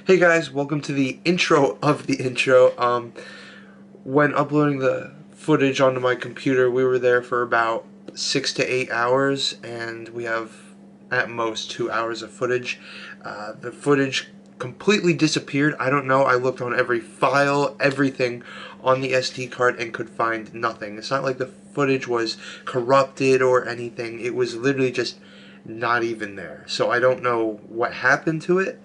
Hey guys, welcome to the intro of the intro. When uploading the footage onto my computer, we were there for about 6 to 8 hours, and we have at most 2 hours of footage. The footage completely disappeared. I don't know. I looked on every file, everything on the SD card, and could find nothing. It's not like the footage was corrupted or anything. It was literally just not even there. So I don't know what happened to it,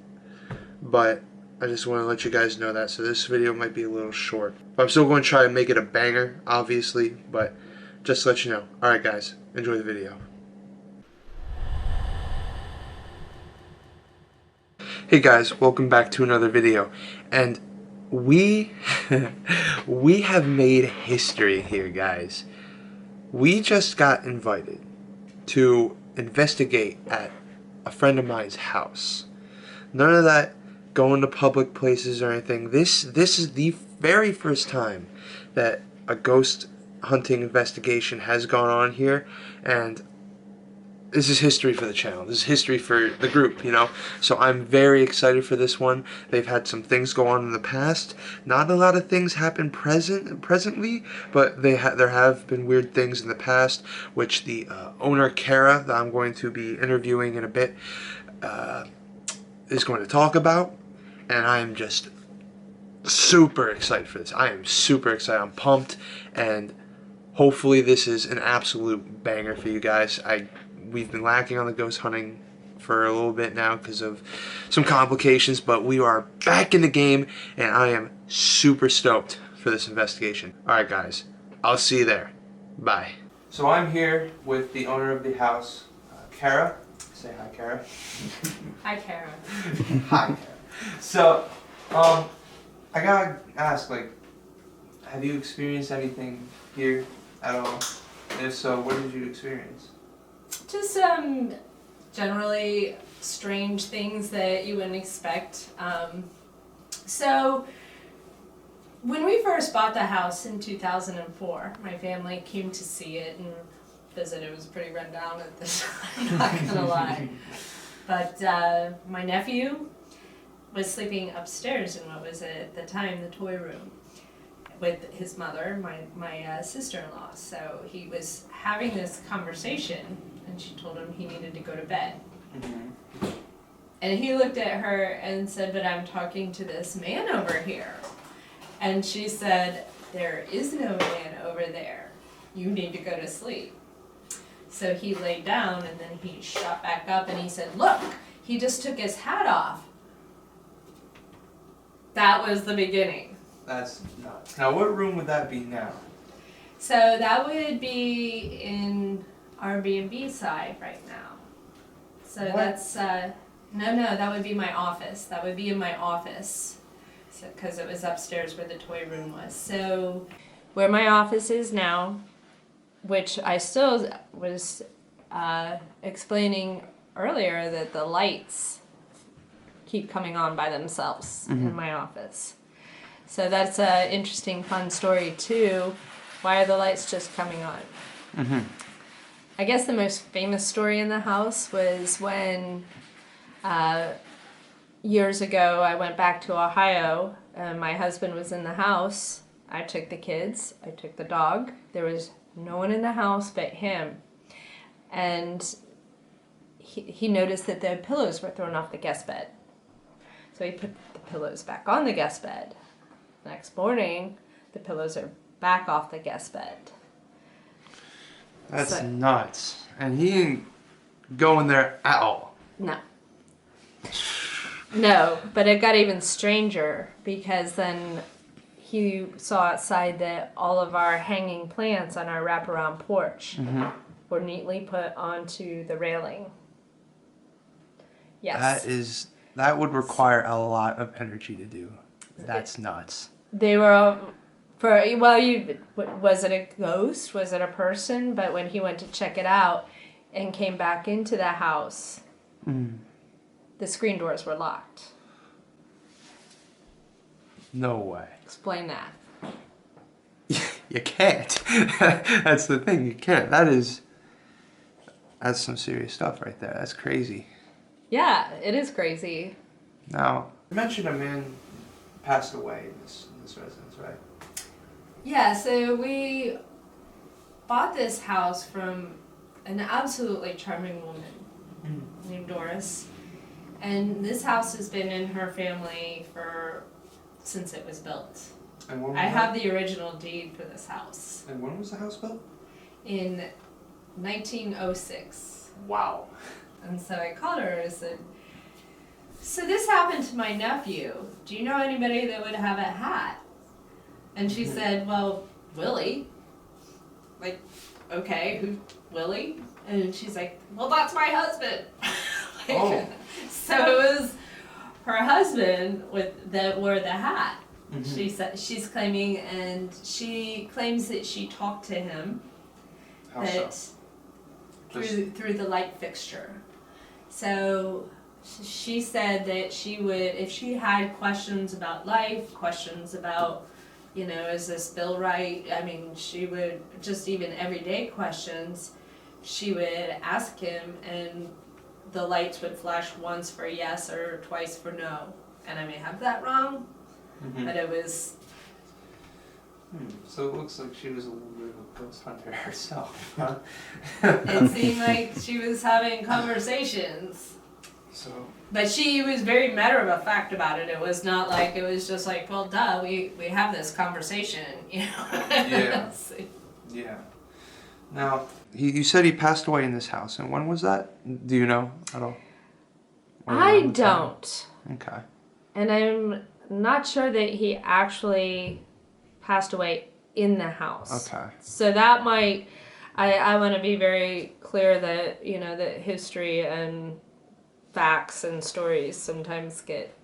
but I just want to let you guys know that. So this video might be a little short, but I'm still going to try to make it a banger, obviously, but just to let you know. Alright guys, enjoy the video. Hey guys, welcome back to another video, and we we have made history here, guys. We just got invited to investigate at a friend of mine's house. None of that going to public places or anything. This is the very first time that a ghost hunting investigation has gone on here, and this is history for the channel. This is history for the group, you know? So I'm very excited for this one. They've had some things go on in the past. Not a lot of things happen presently, but there have been weird things in the past, which the owner, Kara, that I'm going to be interviewing in a bit, is going to talk about. And I'm just super excited for this. I am super excited. I'm pumped, and hopefully this is an absolute banger for you guys. We've been lacking on the ghost hunting for a little bit now because of some complications, but we are back in the game, and I am super stoked for this investigation. Alright guys, I'll see you there. Bye. So I'm here with the owner of the house, Kara. Say hi, Kara. Hi, Kara. Hi, Kara. So, I gotta ask, like, have you experienced anything here at all? And if so, what did you experience? Just generally strange things that you wouldn't expect. So when we first bought the house in 2004, my family came to see it and visit. It was pretty run down at the time, not gonna lie. But my nephew was sleeping upstairs in what was at the time the toy room with his mother, my sister-in-law. So he was having this conversation, and she told him he needed to go to bed. Mm-hmm. And he looked at her and said, "But I'm talking to this man over here." And she said, "There is no man over there. You need to go to sleep." So he laid down, and then he shot back up, and he said, "Look, he just took his hat off." That was the beginning. That's nuts. Now, what room would that be now? So that would be in our B&B side right now. So what? That's, no, that would be my office. That would be in my office. So, because it was upstairs where the toy room was. So where my office is now, which I still was explaining earlier, that the lights keep coming on by themselves in my office. So that's an interesting, fun story too. Why are the lights just coming on? I guess the most famous story in the house was when years ago I went back to Ohio, and my husband was in the house. I took the kids, I took the dog. There was no one in the house but him. And he noticed that the pillows were thrown off the guest bed. So he put the pillows back on the guest bed. Next morning, the pillows are back off the guest bed. That's nuts. And he didn't go in there at all. No. No, but it got even stranger because then he saw outside that all of our hanging plants on our wraparound porch were neatly put onto the railing. Yes. That would require a lot of energy to do. That's nuts. They were was it a ghost? Was it a person? But when he went to check it out and came back into the house, the screen doors were locked. No way. Explain that. You can't. That's the thing. You can't. That's some serious stuff right there. That's crazy. Yeah, it is crazy. Now, You mentioned a man passed away in this residence, right? Yeah, so we bought this house from an absolutely charming woman named Doris. And this house has been in her family since it was built. And when was I that? have the original deed for this house. And when was the house built? In 1906. Wow. And so I called her and said, so this happened to my nephew. Do you know anybody that would have a hat? And she said, well, Willie. Like, okay, who, Willie? And she's like, well, that's my husband. Oh. So it was her husband that wore the hat. She said she's claiming, and she claims that she talked to him. How that so? through the light fixture. So she said that she would, if she had questions about life, questions about, you know, is this bill right? I mean, she would, just even everyday questions, she would ask him, and the lights would flash once for yes or twice for no. And I may have that wrong, but it was... So it looks like she was a little bit of a ghost hunter herself, huh? It seemed like she was having conversations. So... But she was very matter of fact about it. It was not like, it was just like, well, duh, we have this conversation, you know? Yeah. Yeah. Now, you said he passed away in this house, and when was that? Do you know at all? I don't. Okay. And I'm not sure that he actually passed away in the house. Okay. So that might, I want to be very clear that, you know, that history and facts and stories sometimes get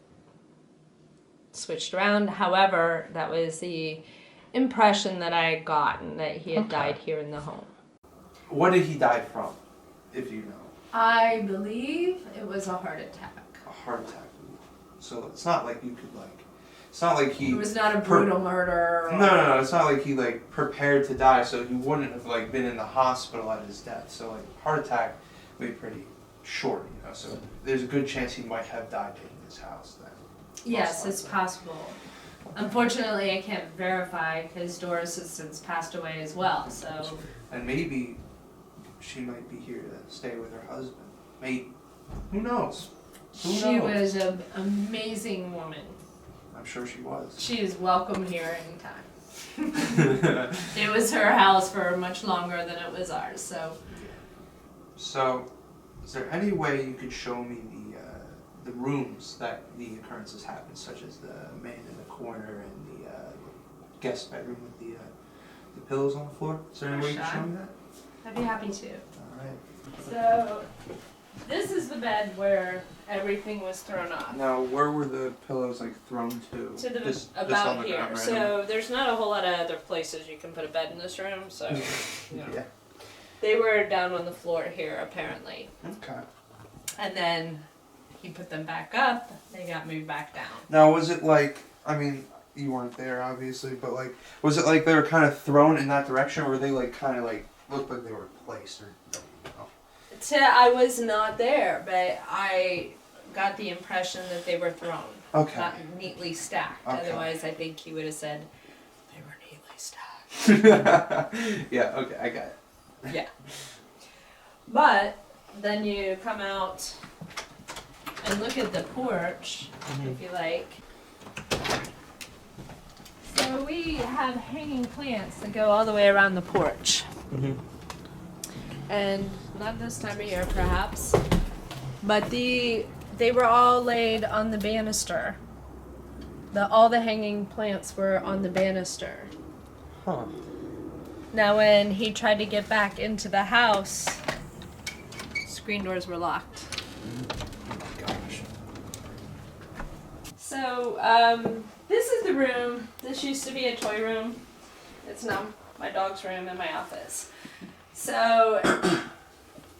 switched around. However, that was the impression that I had gotten, that he had died here in the home. What did he die from, if you know? I believe it was a heart attack. A heart attack. So it's not like you could it's not like he... It was not a brutal murder. No, it's not like he prepared to die, so he wouldn't have been in the hospital at his death. So heart attack would be pretty short, you know, so there's a good chance he might have died in his house then. Yes, it's possible. Unfortunately, I can't verify because Doris has since passed away as well, so... And maybe she might be here to stay with her husband. Maybe. Who knows? She was an amazing woman. I'm sure she was. She is welcome here anytime. It was her house for much longer than it was ours, so... So, is there any way you could show me the rooms that the occurrences happened, such as the man in the corner and the guest bedroom with the pillows on the floor? Is there any way you could show me that? I'd be happy to. Alright. So, this is the bed where everything was thrown off. Now, where were the pillows thrown to? To the just about on the here. ground, So there's not a whole lot of other places you can put a bed in this room, so you know. Yeah. They were down on the floor here apparently. Okay. And then he put them back up, they got moved back down. Now, was it I mean, you weren't there obviously, but was it they were kind of thrown in that direction, or were they kind of looked like they were placed, or? I was not there, but I got the impression that they were thrown. Okay. Not neatly stacked. Okay. Otherwise, I think he would have said they were neatly stacked. Yeah, okay, I got it. Yeah. But then you come out and look at the porch, if you like. So we have hanging plants that go all the way around the porch. And not this time of year, perhaps, but they were all laid on the banister. All the hanging plants were on the banister. Huh. Now, when he tried to get back into the house, screen doors were locked. Oh my gosh. So, this is the room. This used to be a toy room. It's now my dog's room and my office. So,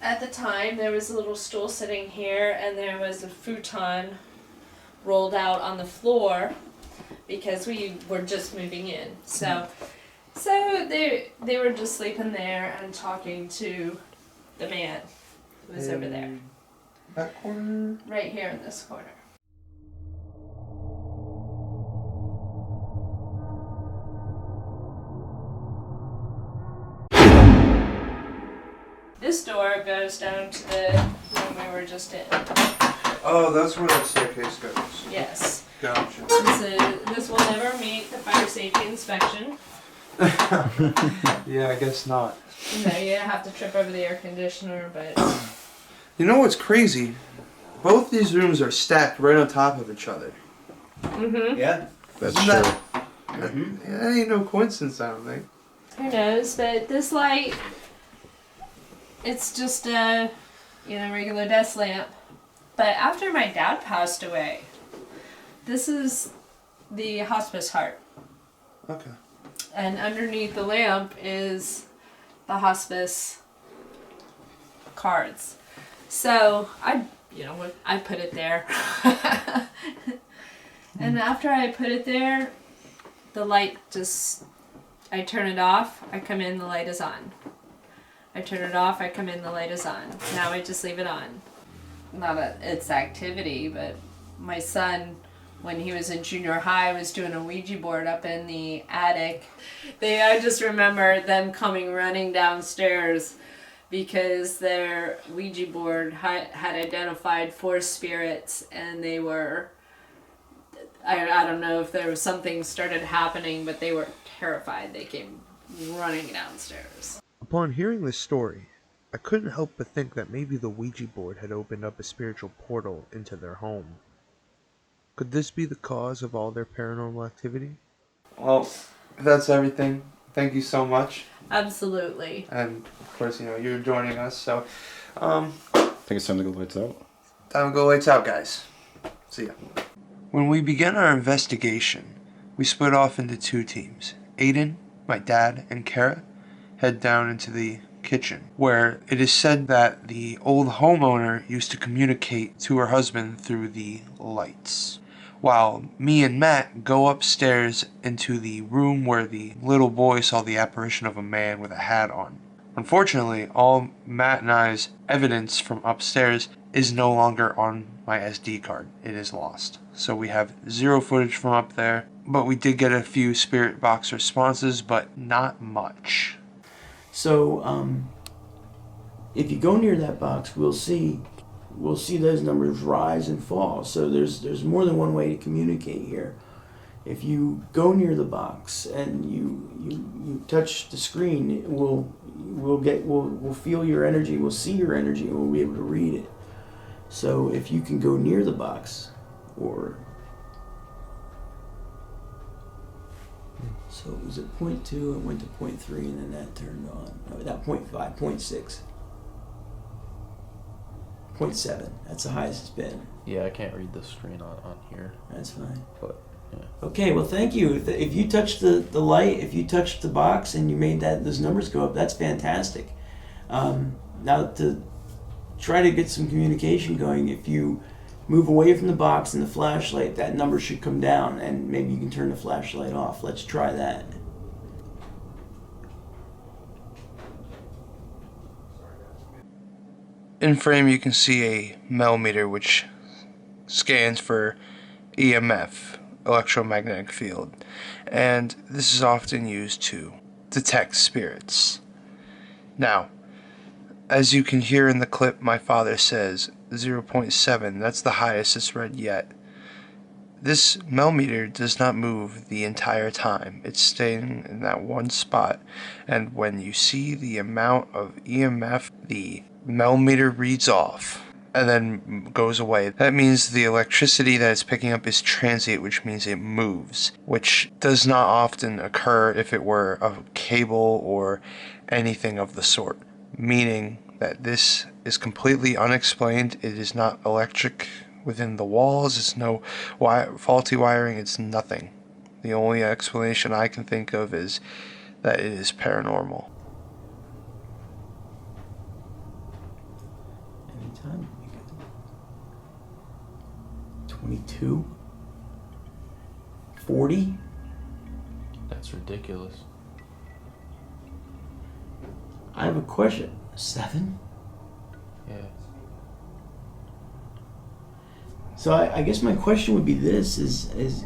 at the time, there was a little stool sitting here, and there was a futon rolled out on the floor because we were just moving in. So they were just sleeping there and talking to the man who was over there. That corner? Right here in this corner. This door goes down to the room we were just in. Oh, that's where that staircase goes. Yes. Gotcha. This will never meet the fire safety inspection. Yeah, I guess not. No, you have to trip over the air conditioner, but... You know what's crazy? Both these rooms are stacked right on top of each other. Mm-hmm. Yeah. That's true. That ain't no coincidence, I don't think. Who knows, but this light, it's just a, regular desk lamp. But after my dad passed away, this is the hospice heart. Okay. And underneath the lamp is the hospice cards. So I put it there. And after I put it there, the light just, I turn it off, I come in, the light is on. I turn it off, I come in, the light is on. Now I just leave it on. Not its activity, but my son, when he was in junior high, was doing a Ouija board up in the attic. I just remember them coming running downstairs because their Ouija board had identified 4 spirits, and they were, I don't know if there was something started happening, but they were terrified. They came running downstairs. Upon hearing this story, I couldn't help but think that maybe the Ouija board had opened up a spiritual portal into their home. Could this be the cause of all their paranormal activity? Well, if that's everything, thank you so much. Absolutely. And, of course, you're joining us, so, I think it's time to go lights out. time to go lights out, guys. See ya. When we began our investigation, we split off into 2 teams. Aiden, my dad, and Kara head down into the kitchen, where it is said that the old homeowner used to communicate to her husband through the lights. While me and Matt go upstairs into the room where the little boy saw the apparition of a man with a hat on. Unfortunately, all Matt and I's evidence from upstairs is no longer on my SD card. It is lost. So we have 0 footage from up there, but we did get a few spirit box responses, but not much. So, if you go near that box, we'll see those numbers rise and fall. So there's more than one way to communicate here. If you go near the box and you touch the screen, we'll feel your energy, we'll see your energy, and we'll be able to read it. So if you can go near the box, so it was at 0.2, it went to 0.3, and then that turned on. No, that 0.5, 0.6. 0.7, that's the highest it's been. Yeah, I can't read the screen on here. That's fine. But, yeah. Okay, well thank you. If you touched the light, if you touched the box and you made those numbers go up, that's fantastic. Now to try to get some communication going, if you move away from the box and the flashlight, that number should come down, and maybe you can turn the flashlight off. Let's try that. In frame you can see a millimeter which scans for EMF, electromagnetic field, and this is often used to detect spirits. Now, as you can hear in the clip, my father says 0.7, that's the highest it's read yet. This millimeter does not move the entire time. It's staying in that one spot, and when you see the amount of EMF, the millimeter reads off and then goes away. That means the electricity that it's picking up is transient, which means it moves, which does not often occur if it were a cable or anything of the sort, meaning that this is completely unexplained. It is not electric within the walls, it's no faulty wiring, it's nothing. The only explanation I can think of is that it is paranormal. Anytime. 22? 40? That's ridiculous. I have a question. 7? Yeah. So I guess my question would be this, is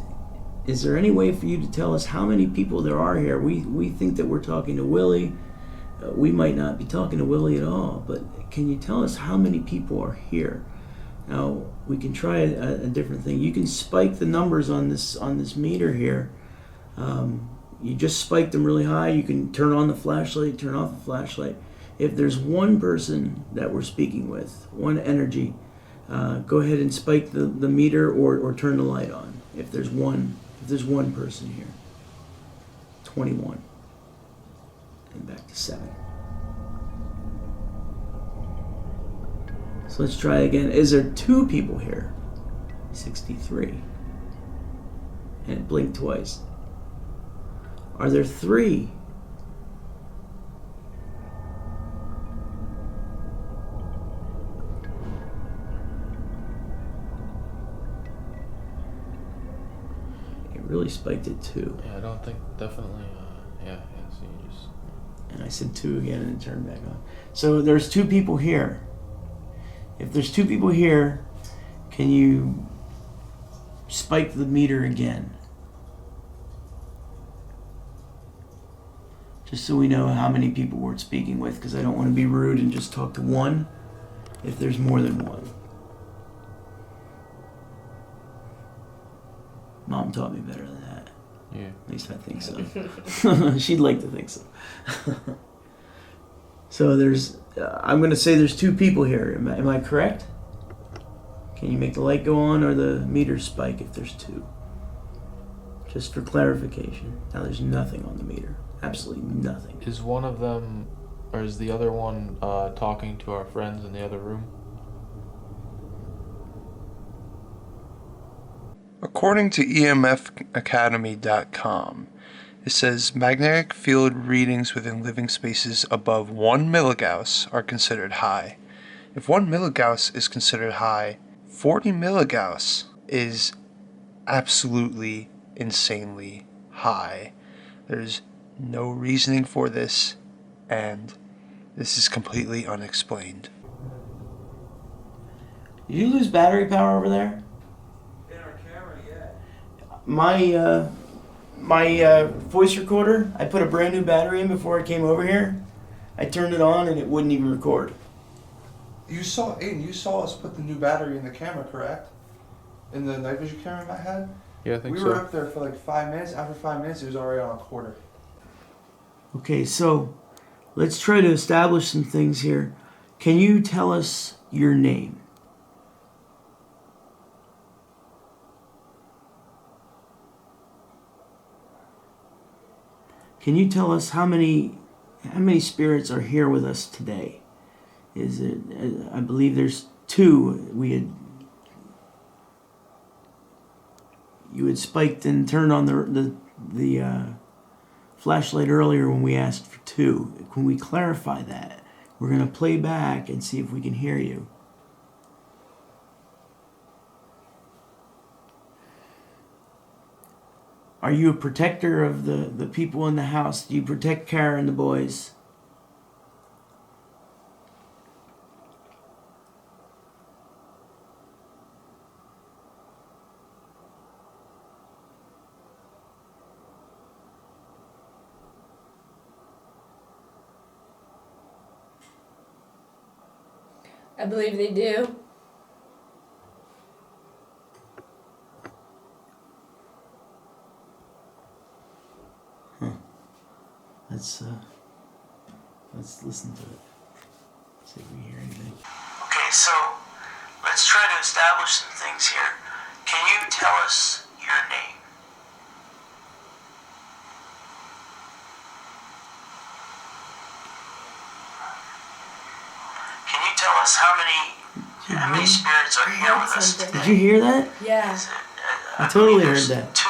there any way for you to tell us how many people there are here? We think that we're talking to Willie, we might not be talking to Willie at all, but can you tell us how many people are here? Now, we can try a different thing. You can spike the numbers on this meter here. You just spike them really high. You can turn on the flashlight, turn off the flashlight. If there's one person that we're speaking with, one energy, go ahead and spike the meter or turn the light on. If there's one person here. 21. And back to 7. So let's try again. Is there 2 people here? 63. And it blinked twice. Are there 3? It really spiked at 2. Yeah, I don't think definitely. Yeah. So you just. And I said 2 again and it turned back on. So there's 2 people here. If there's 2 people here, can you spike the meter again? Just so we know how many people we're speaking with, because I don't want to be rude and just talk to one if there's more than one. Mom taught me better than that. Yeah. At least I think so. She'd like to think so. So there's, I'm going to say there's 2 people here. Am I correct? Can you make the light go on or the meter spike if there's 2? Just for clarification. Now there's nothing on the meter. Absolutely nothing. Is one of them, or is the other one talking to our friends in the other room? According to EMFacademy.com, it says magnetic field readings within living spaces above 1 milligauss are considered high. If 1 milligauss is considered high, 40 milligauss is absolutely insanely high. There's no reasoning for this, and this is completely unexplained. Did you lose battery power over there? In our camera, yeah. My voice recorder, I put a brand new battery in before I came over here. I turned it on and it wouldn't even record. You saw us put the new battery in the camera, correct? In the night vision camera I had? Yeah, I think We so. were up there for like 5 minutes. After 5 minutes, it was already on a quarter. Okay, so let's try to establish some things here. Can you tell us your name? Can you tell us how many spirits are here with us today? Is it? I believe there's 2. You had spiked and turned on the flashlight earlier when we asked for 2. Can we clarify that? We're going to play back and see if we can hear you. Are you a protector of the people in the house? Do you protect Kara and the boys? I believe they do. Let's listen to it. See if we hear anything. Okay, so let's try to establish some things here. Can you tell us your name? Can you tell us how many spirits are here with us today? Did you hear that? Yeah. I totally heard that. 2.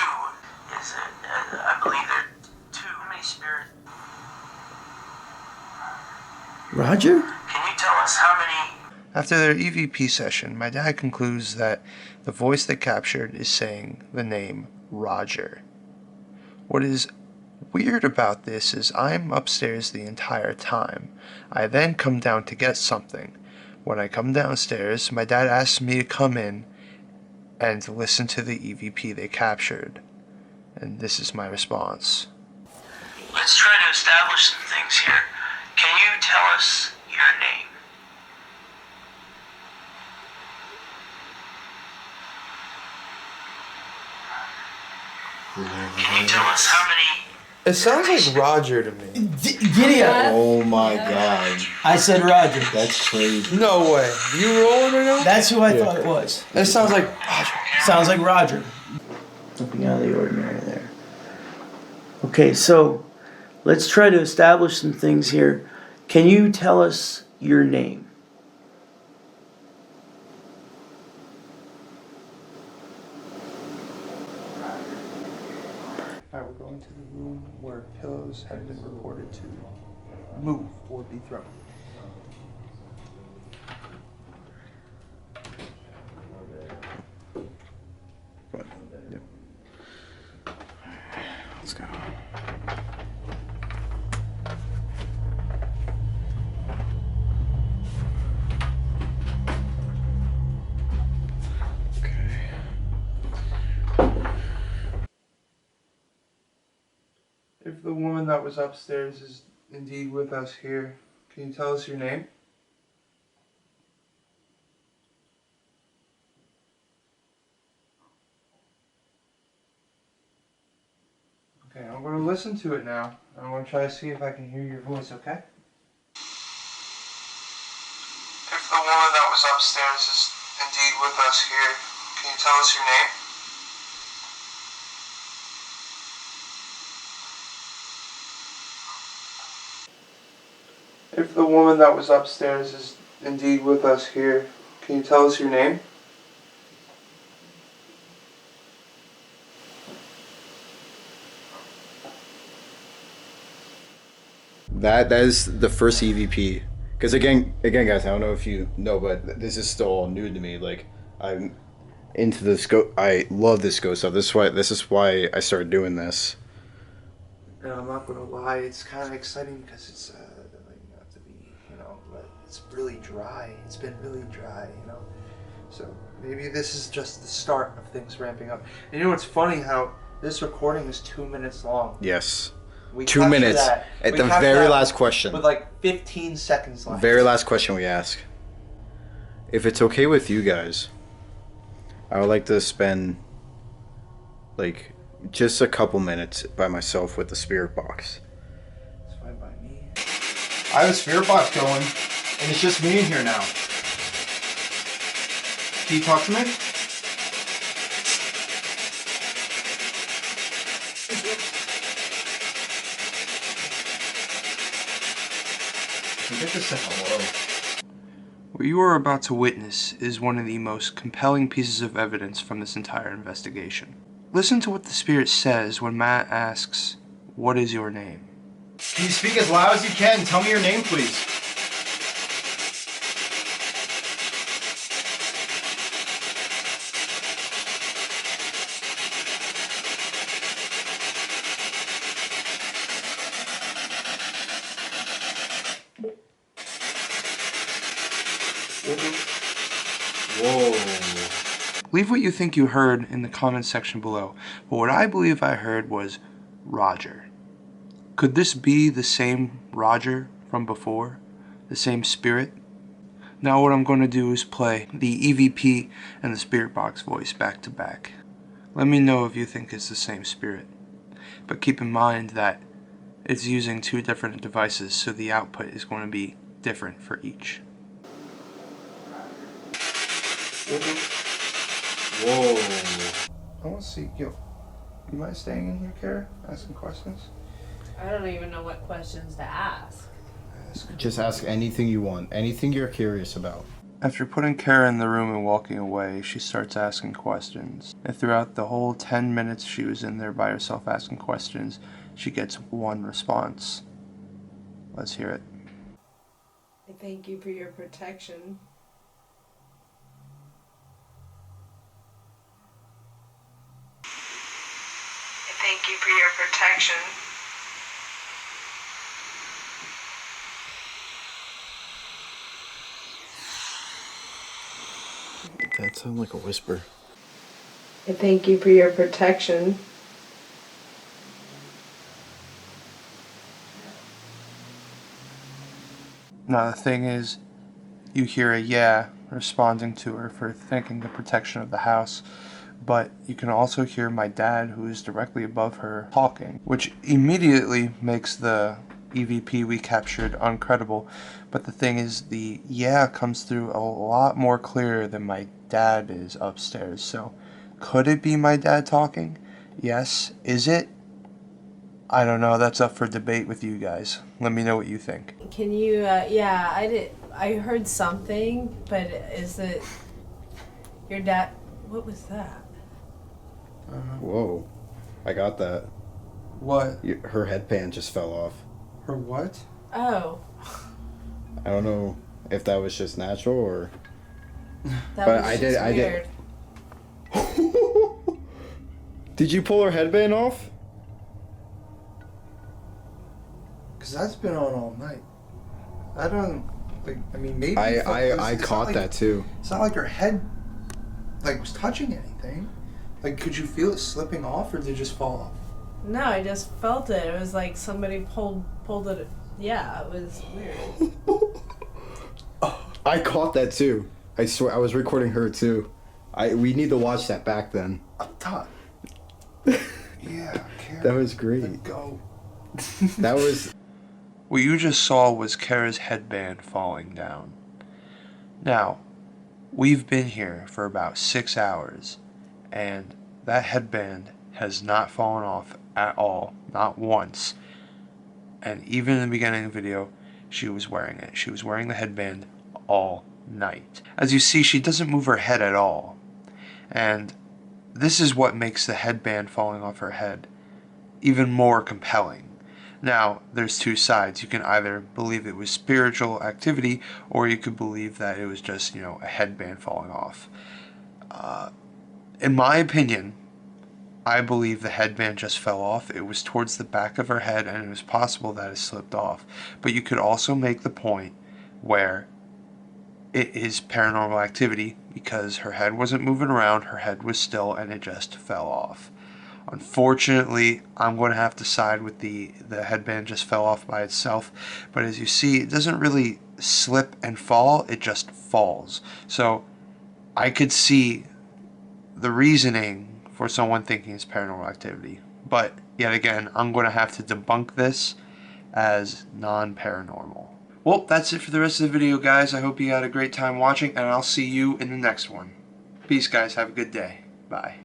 Is it? I believe there are 2. How many spirits? Roger? Can you tell us how many? After their EVP session, my dad concludes that the voice they captured is saying the name Roger. What is weird about this is I'm upstairs the entire time. I then come down to get something. When I come downstairs, my dad asks me to come in and listen to the EVP they captured. And this is my response. Let's try to establish some things here. Can you tell us your name? Can you tell us how many? It sounds like Roger to me. Giddy up. Oh my god. I said Roger. That's crazy. No way. You rolling or no? That's who I thought it was. It sounds like Roger. Sounds like Roger. Something out of the ordinary there. Okay, so let's try to establish some things here. Can you tell us your name? Alright, we're going to the room where pillows have been reported to move or be thrown. Yep. Let's go. Okay. If the woman that was upstairs is indeed with us here, can you tell us your name? Okay, I'm going to listen to it now. I'm going to try to see if I can hear your voice, okay? If the woman that was upstairs is indeed with us here, can you tell us your name? If the woman that was upstairs is indeed with us here, can you tell us your name? That is the first EVP. Because again, guys, I don't know if you know, but this is still all new to me. Like, I'm into this I love this ghost stuff. This is why I started doing this. And I'm not gonna lie, it's kind of exciting because it's like not to be, but it's really dry. It's been really dry, So maybe this is just the start of things ramping up. And you know what's funny? How this recording is 2 minutes long. Yes. We 2 capture minutes. that. At We the capture very that last question. with like 15 seconds left. Very last question we ask. If it's okay with you guys, I would like to spend like just a couple minutes by myself with the spirit box. It's fine by me. I have a spirit box going, and it's just me in here now. Can you talk to me? Get this hello. What you are about to witness is one of the most compelling pieces of evidence from this entire investigation. Listen to what the spirit says when Matt asks, "What is your name?" Can you speak as loud as you can? Tell me your name, please. Whoa. Leave what you think you heard in the comments section below, but what I believe I heard was Roger. Could this be the same Roger from before? The same spirit? Now what I'm going to do is play the EVP and the spirit box voice back to back. Let me know if you think it's the same spirit. But keep in mind that it's using two different devices, so the output is going to be different for each. Whoa. I want to see, you mind staying in here, Kara? Asking questions? I don't even know what questions to ask. Just ask anything you want, anything you're curious about. After putting Kara in the room and walking away, she starts asking questions. And throughout the whole 10 minutes she was in there by herself asking questions, she gets one response. Let's hear it. I thank you for your protection. I thank you for your protection. That sounded like a whisper. I thank you for your protection. Now the thing is, you hear a yeah responding to her for thanking the protection of the house, but you can also hear my dad, who is directly above her, talking, which immediately makes the EVP we captured uncredible. But the thing is, the yeah comes through a lot more clear than my dad is upstairs. So could it be my dad talking? Yes. Is it? I don't know. That's up for debate with you guys. Let me know what you think. Can you, yeah, I heard something, but is it your dad? What was that? Whoa, I got that. What? Her headband just fell off. Her what? Oh, I don't know if that was just natural or. that But was I just did- weird. Did you pull her headband off? Because that's been on all night. I don't, like, I mean, maybe... I caught that too. It's not like her head, like, was touching anything. Like, could you feel it slipping off, or did it just fall off? No, I just felt it. It was like somebody pulled it. Yeah, it was weird. I caught that too. I swear, I was recording her too. We need to watch that back then. Up top. Yeah, Kara. That was great. Let go. That was. What you just saw was Kara's headband falling down. Now, we've been here for about 6 hours, and that headband has not fallen off at all, not once. And even in the beginning of the video, she was wearing it. She was wearing the headband all night. As you see, she doesn't move her head at all. And this is what makes the headband falling off her head even more compelling. Now, there's two sides. You can either believe it was spiritual activity, or you could believe that it was just, you know, a headband falling off. In my opinion, I believe the headband just fell off. It was towards the back of her head, and it was possible that it slipped off. But you could also make the point where it is paranormal activity because her head wasn't moving around, her head was still, and it just fell off. Unfortunately, I'm going to have to side with the headband just fell off by itself. But as you see, it doesn't really slip and fall, it just falls. So I could see the reasoning for someone thinking it's paranormal activity. But yet again, I'm going to have to debunk this as non-paranormal. Well, that's it for the rest of the video, guys. I hope you had a great time watching, and I'll see you in the next one. Peace, guys. Have a good day. Bye.